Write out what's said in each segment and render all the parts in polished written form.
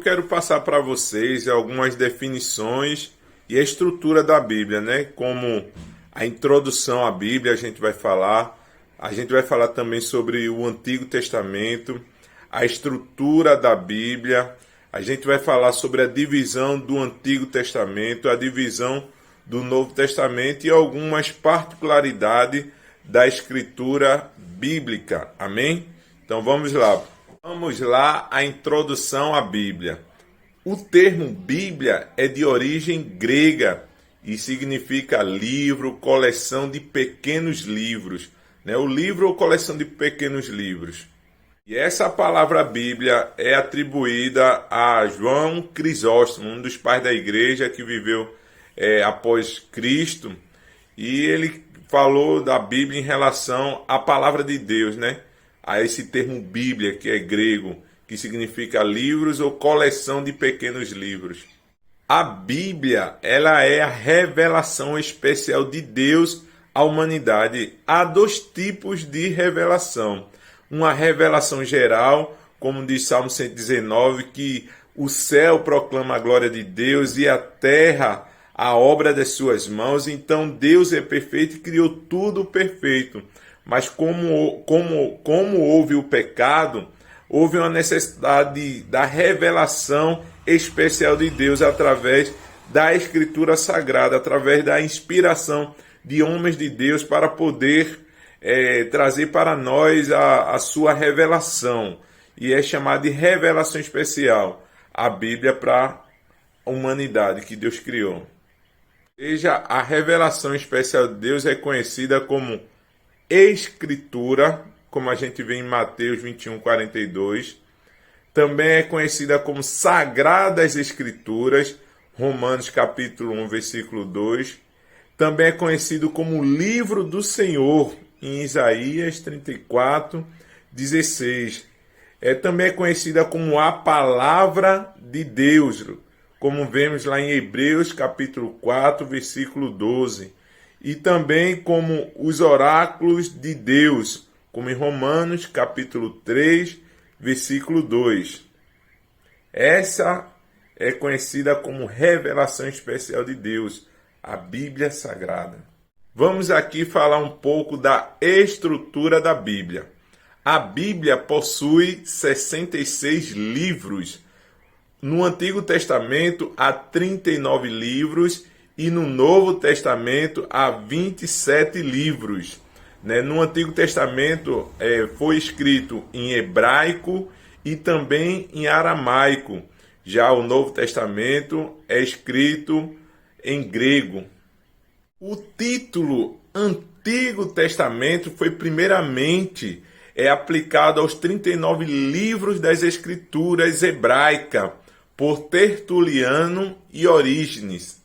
quero passar para vocês algumas definições e a estrutura da Bíblia, né? Como a introdução à Bíblia, a gente vai falar também sobre o Antigo Testamento, a estrutura da Bíblia, a gente vai falar sobre a divisão do Antigo Testamento, a divisão do Novo Testamento e algumas particularidades da escritura bíblica. Amém? Então vamos lá. Vamos lá, a introdução à Bíblia. O termo Bíblia é de origem grega e significa livro, coleção de pequenos livros, né? O livro ou coleção de pequenos livros. E essa palavra Bíblia é atribuída a João Crisóstomo, um dos pais da igreja que viveu após Cristo, e ele falou da Bíblia em relação à palavra de Deus, né? A esse termo Bíblia, que é grego, que significa livros ou coleção de pequenos livros. A Bíblia, ela é a revelação especial de Deus à humanidade. Há dois tipos de revelação. Uma revelação geral, como diz Salmo 119, que o céu proclama a glória de Deus e a terra a obra das suas mãos. Então Deus é perfeito e criou tudo perfeito. Mas como houve o pecado, houve uma necessidade da revelação especial de Deus através da Escritura Sagrada, através da inspiração de homens de Deus para poder trazer para nós a sua revelação. E é chamada de revelação especial, a Bíblia para a humanidade que Deus criou. Ou seja, a revelação especial de Deus é conhecida como Escritura, como a gente vê em Mateus 21:42. Também é conhecida como Sagradas Escrituras, Romanos capítulo 1, versículo 2. Também é conhecido como Livro do Senhor, em Isaías 34:16. Também é conhecida como a Palavra de Deus, como vemos lá em Hebreus capítulo 4, versículo 12. E também como os oráculos de Deus, como em Romanos capítulo 3, versículo 2. Essa é conhecida como revelação especial de Deus, a Bíblia Sagrada. Vamos aqui falar um pouco da estrutura da Bíblia. A Bíblia possui 66 livros. No Antigo Testamento há 39 livros e no Novo Testamento há 27 livros. No Antigo Testamento foi escrito em hebraico e também em aramaico. Já o Novo Testamento é escrito em grego. O título Antigo Testamento foi primeiramente aplicado aos 39 livros das Escrituras hebraicas por Tertuliano e Orígenes.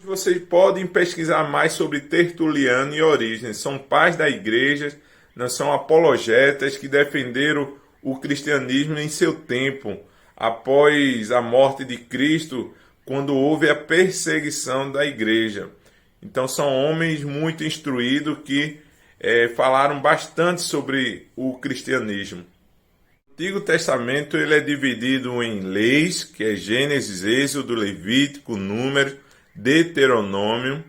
Vocês podem pesquisar mais sobre Tertuliano e Orígenes. São pais da igreja, não são apologetas que defenderam o cristianismo em seu tempo, após a morte de Cristo, quando houve a perseguição da igreja. Então são homens muito instruídos que falaram bastante sobre o cristianismo. O Antigo Testamento ele é dividido em leis, que é Gênesis, Êxodo, Levítico, Números, Deuteronômio,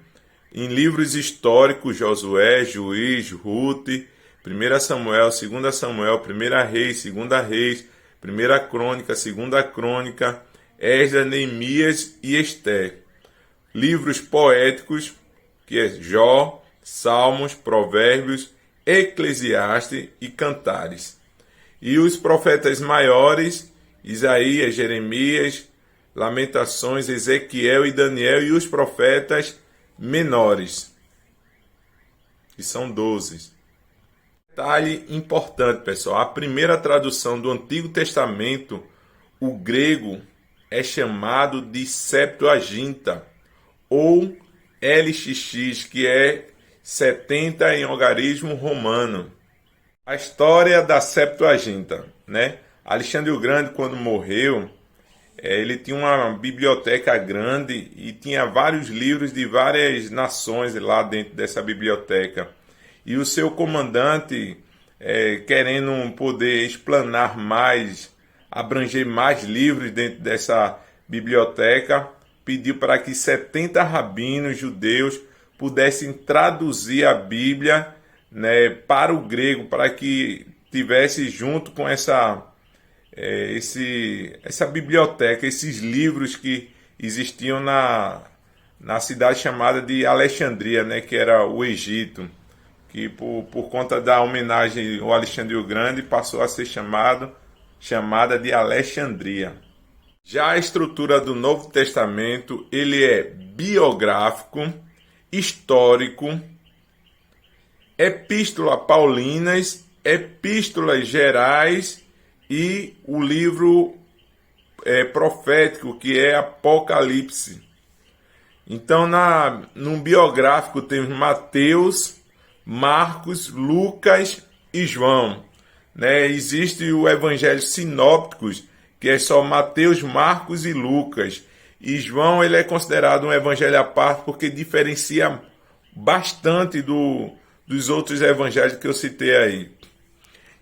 em livros históricos, Josué, Juiz, Ruth, 1 Samuel, 2 Samuel, 1 Reis, 2 Reis, 1 Crônica, 2 Crônica, Esdras, Neemias e Esther. Livros poéticos, que é Jó, Salmos, Provérbios, Eclesiastes e Cantares. E os profetas maiores, Isaías, Jeremias, Lamentações, Ezequiel e Daniel, e os profetas menores, que são 12. Detalhe importante, pessoal: a primeira tradução do Antigo Testamento, o grego, é chamado de Septuaginta, ou LXX, que é 70 em algarismo romano. A história da Septuaginta, Alexandre o Grande, quando morreu, ele tinha uma biblioteca grande e tinha vários livros de várias nações lá dentro dessa biblioteca. E o seu comandante, querendo poder explanar mais abranger mais livros dentro dessa biblioteca, pediu para que 70 rabinos judeus pudessem traduzir a Bíblia, né, para o grego, para que tivesse junto com essa biblioteca, esses livros que existiam na cidade chamada de Alexandria, né, que era o Egito, que por conta da homenagem ao Alexandre o Grande passou a ser chamada de Alexandria. Já a estrutura do Novo Testamento, ele é biográfico, histórico, epístola paulinas, epístolas gerais e o livro profético, que é Apocalipse. Então, no biográfico temos Mateus, Marcos, Lucas e João. Né? Existe o evangelho sinópticos, que é só Mateus, Marcos e Lucas. E João, ele é considerado um evangelho à parte porque diferencia bastante dos outros evangelhos que eu citei aí.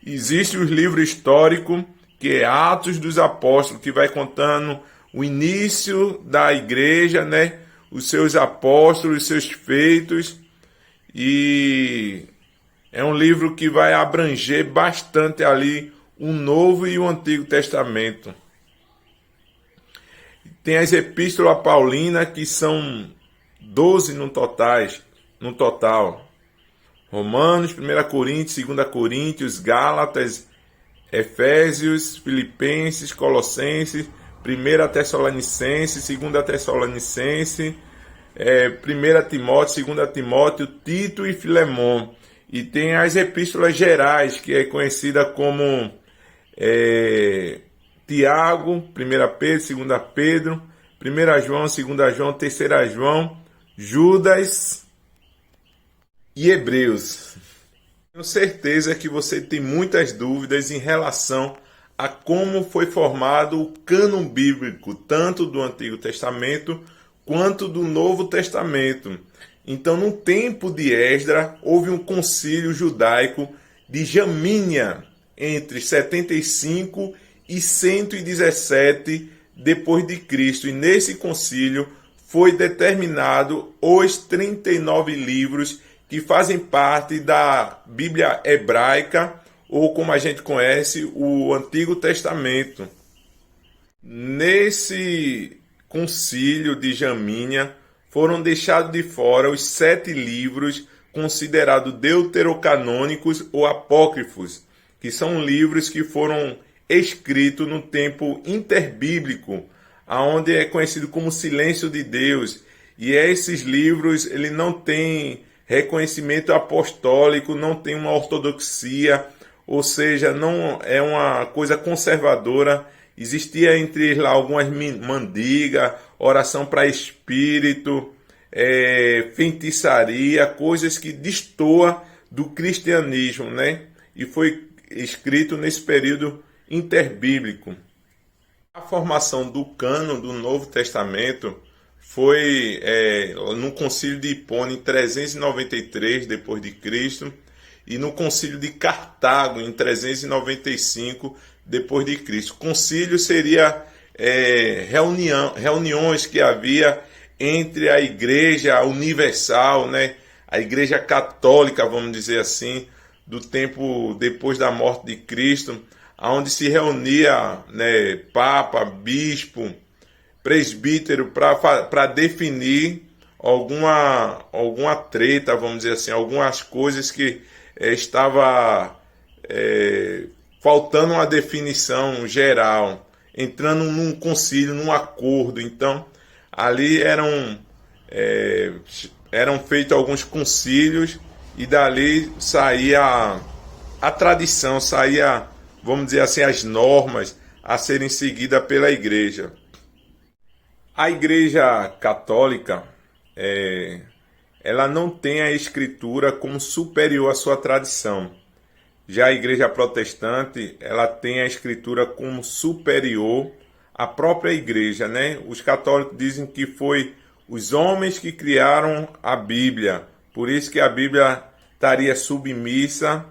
Existe o livro histórico, que é Atos dos Apóstolos, que vai contando o início da igreja, né? Os seus apóstolos, os seus feitos. E é um livro que vai abranger bastante ali o Novo e o Antigo Testamento. Tem as epístolas paulinas, que são 12 no total. Romanos, 1 Coríntios, 2 Coríntios, Gálatas, Efésios, Filipenses, Colossenses, 1 Tessalonicenses, 2 Tessalonicenses, 1 Timóteo, 2 Timóteo, Tito e Filemon. E tem as epístolas gerais, que é conhecida como Tiago, 1 Pedro, 2 Pedro, 1 João, 2 João, 3 João, Judas e Hebreus. Tenho certeza que você tem muitas dúvidas em relação a como foi formado o cânon bíblico, tanto do Antigo Testamento quanto do Novo Testamento. Então, no tempo de Esdras, houve um concílio judaico de Jamínia entre 75 e 117 depois de Cristo. E nesse concílio foi determinado os 39 livros que fazem parte da Bíblia hebraica, ou como a gente conhece, o Antigo Testamento. Nesse concílio de Jamínia, foram deixados de fora os 7 livros considerados deuterocanônicos ou apócrifos, que são livros que foram escritos no tempo interbíblico, aonde é conhecido como Silêncio de Deus. E esses livros, ele não tem reconhecimento apostólico, não tem uma ortodoxia, ou seja, não é uma coisa conservadora. Existia entre eles lá algumas mandigas, oração para espírito, feitiçaria, coisas que destoam do cristianismo, né? E foi escrito nesse período interbíblico. A formação do cânon do Novo Testamento foi no Concílio de Hipona em 393 depois de Cristo e no Concílio de Cartago em 395 depois de Cristo. Concílio seria reuniões que havia entre a Igreja Universal, né, a Igreja Católica, vamos dizer assim, do tempo depois da morte de Cristo, onde se reunia, né, Papa, Bispo, presbítero para definir alguma treta, vamos dizer assim, algumas coisas que estava faltando uma definição geral, entrando num concílio, num acordo. Então, ali eram feitos alguns concílios e dali saía a tradição, saía, vamos dizer assim, as normas a serem seguidas pela igreja. A Igreja Católica, ela não tem a Escritura como superior à sua tradição. Já a Igreja Protestante, ela tem a Escritura como superior à própria Igreja, né? Os católicos dizem que foi os homens que criaram a Bíblia, por isso que a Bíblia estaria submissa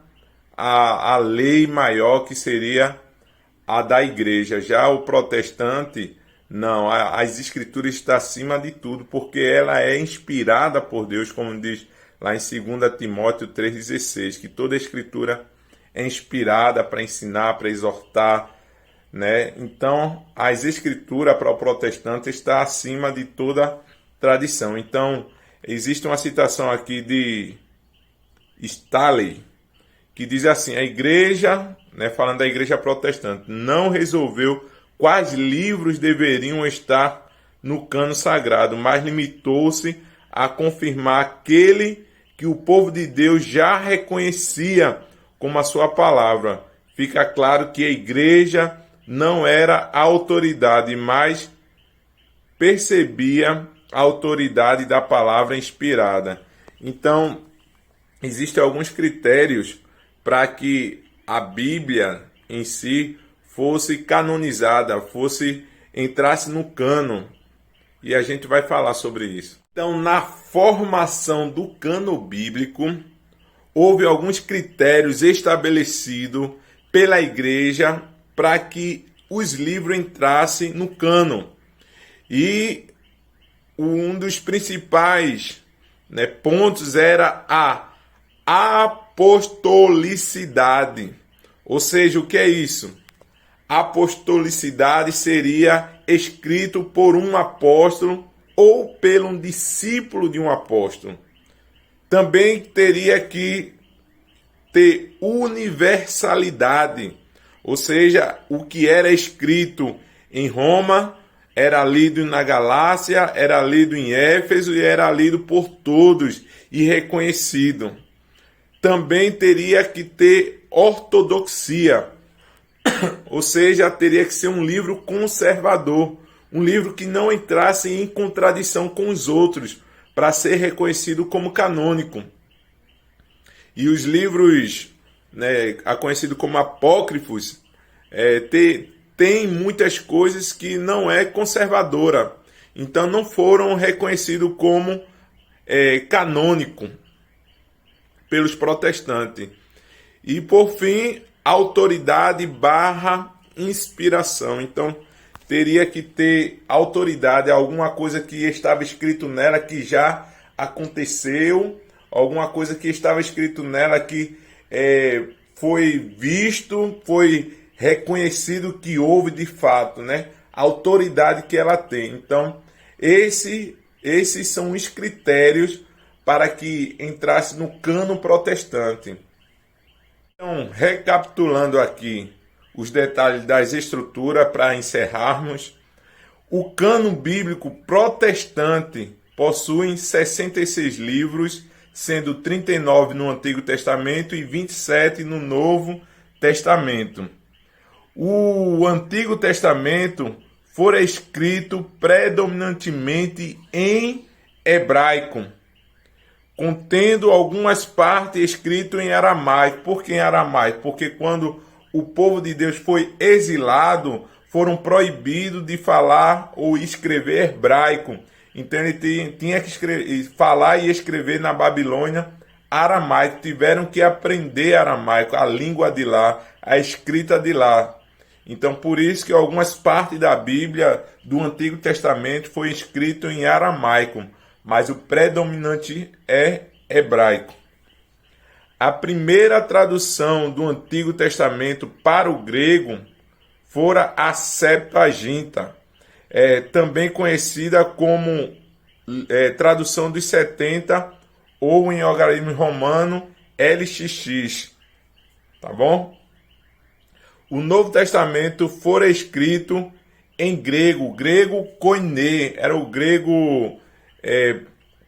à lei maior, que seria a da igreja. Já o protestante, não, as escrituras estão acima de tudo, porque ela é inspirada por Deus, como diz lá em 2 Timóteo 3,16, que toda a escritura é inspirada para ensinar, para exortar, né? Então, as escrituras para o protestante está acima de toda tradição. Então, existe uma citação aqui de Staley, que diz assim: a igreja, né, falando da igreja protestante, não resolveu quais livros deveriam estar no cano sagrado, mas limitou-se a confirmar aquele que o povo de Deus já reconhecia como a sua palavra. Fica claro que a igreja não era a autoridade, mas percebia a autoridade da palavra inspirada. Então, existem alguns critérios para que a Bíblia em si fosse canonizada, entrasse no cânon. E a gente vai falar sobre isso. Então, na formação do cânon bíblico, houve alguns critérios estabelecidos pela igreja para que os livros entrassem no cânon. E um dos principais, né, pontos era a apostolicidade. Ou seja, o que é isso? Apostolicidade seria escrito por um apóstolo ou por um discípulo de um apóstolo. Também teria que ter universalidade, ou seja, o que era escrito em Roma era lido na Galácia, era lido em Éfeso e era lido por todos e reconhecido. Também teria que ter ortodoxia, ou seja, teria que ser um livro conservador, um livro que não entrasse em contradição com os outros, para ser reconhecido como canônico. E os livros, né, conhecidos como apócrifos, tem muitas coisas que não é conservadora, então não foram reconhecidos como canônico pelos protestantes. E por fim, autoridade / inspiração. Então teria que ter autoridade, alguma coisa que estava escrito nela que já aconteceu, alguma coisa que estava escrito nela que foi visto, foi reconhecido que houve de fato, né? A autoridade que ela tem. Então, esses são os critérios para que entrasse no cânon protestante. Então, recapitulando aqui os detalhes das estruturas para encerrarmos, o cânon bíblico protestante possui 66 livros, sendo 39 no Antigo Testamento e 27 no Novo Testamento. O Antigo Testamento fora escrito predominantemente em hebraico, contendo algumas partes escritas em aramaico. Por que em aramaico? Porque quando o povo de Deus foi exilado, foram proibidos de falar ou escrever hebraico. Então ele tinha que falar e escrever na Babilônia aramaico. Tiveram que aprender aramaico, a língua de lá, a escrita de lá. Então por isso que algumas partes da Bíblia do Antigo Testamento foi escrito em aramaico, mas o predominante é hebraico. A primeira tradução do Antigo Testamento para o grego fora a Septuaginta, também conhecida como tradução dos 70 ou em algarismo romano LXX, tá bom? O Novo Testamento fora escrito em grego koiné, era o grego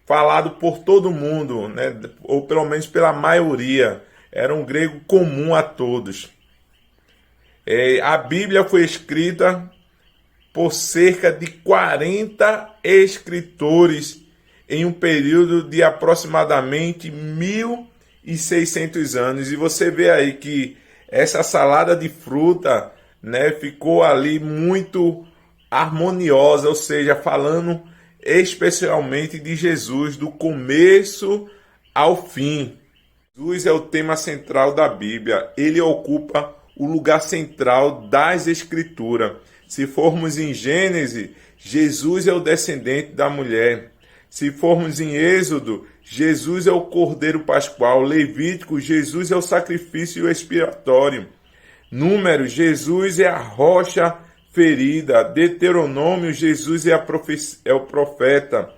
falado por todo mundo, né? Ou pelo menos pela maioria, era um grego comum a todos. A Bíblia foi escrita por cerca de 40 escritores em um período de aproximadamente 1.600 anos. E você vê aí que essa salada de fruta, né, ficou ali muito harmoniosa, ou seja, falando especialmente de Jesus, do começo ao fim. Jesus é o tema central da Bíblia. Ele ocupa o lugar central das Escrituras. Se formos em Gênesis, Jesus é o descendente da mulher. Se formos em Êxodo, Jesus é o Cordeiro Pascual. Levítico, Jesus é o sacrifício expiatório. Números, Jesus é a rocha ferida. Deuteronômio, Jesus é o profeta.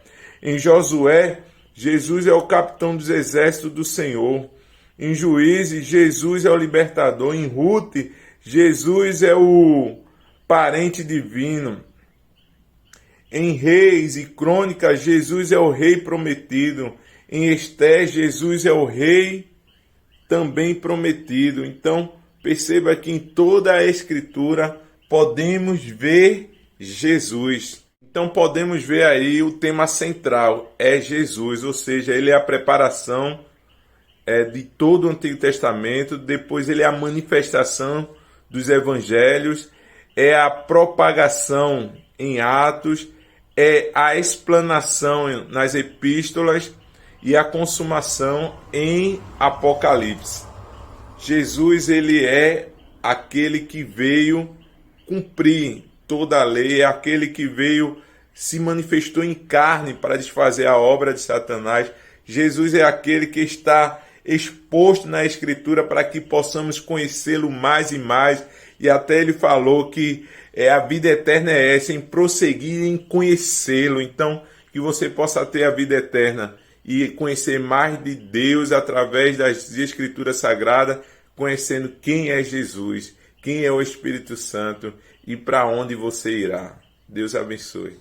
Em Josué, Jesus é o capitão dos exércitos do Senhor. Em Juízes, Jesus é o libertador. Em Ruth, Jesus é o parente divino. Em Reis e Crônicas, Jesus é o rei prometido. Em Esté, Jesus é o rei também prometido. Então, perceba que em toda a Escritura podemos ver Jesus. Então, podemos ver aí o tema central, é Jesus, ou seja, ele é a preparação de todo o Antigo Testamento, depois ele é a manifestação dos evangelhos, é a propagação em Atos, é a explanação nas epístolas e a consumação em Apocalipse. Jesus, ele é aquele que veio cumprir toda a lei, é aquele que veio, se manifestou em carne para desfazer a obra de Satanás. Jesus é aquele que está exposto na Escritura para que possamos conhecê-lo mais e mais. E até ele falou que a vida eterna é essa, em prosseguir em conhecê-lo. Então, que você possa ter a vida eterna e conhecer mais de Deus através das Escrituras Sagradas, conhecendo quem é Jesus, quem é o Espírito Santo e para onde você irá. Deus abençoe.